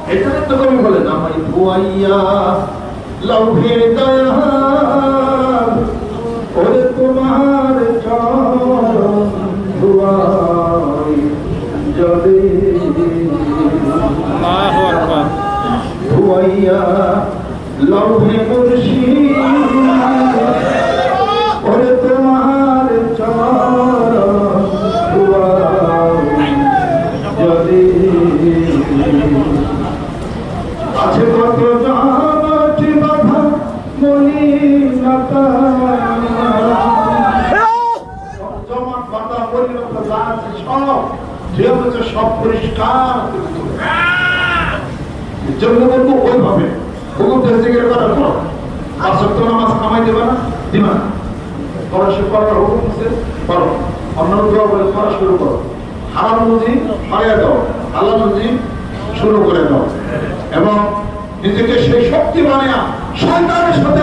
এটা তো কবি বলেন আমায় ধোয়াইয়া লৌহে দয়াল ওরে তোমার চরণ ধোয়াই জলে আল্লাহু আকবার। ধোয়াইয়া লৌহে মুর্শিদ ওরে তোমার চরণ ধোয়াই জলে আছে কত জামাটি বাধা মলিনতা জমাট বাধা মলিনতা যা আছে সব যে হচ্ছে সব পরিষ্কার জন্য বলবো ওইভাবে হুকুম থেকে করার পর আর সত্য নামাজ কামাই দেবে না দিবা না পড়াশোনা করার হুকুম আছে করো অন্যান্য দোয়া বলে পড়া শুরু করো হারাম রুজি হারিয়ে দাও আল্লাহ রুজি শুরু করে দাও এবং নিজেকে সেই শক্তি বানিয়ে শয়তানের সাথে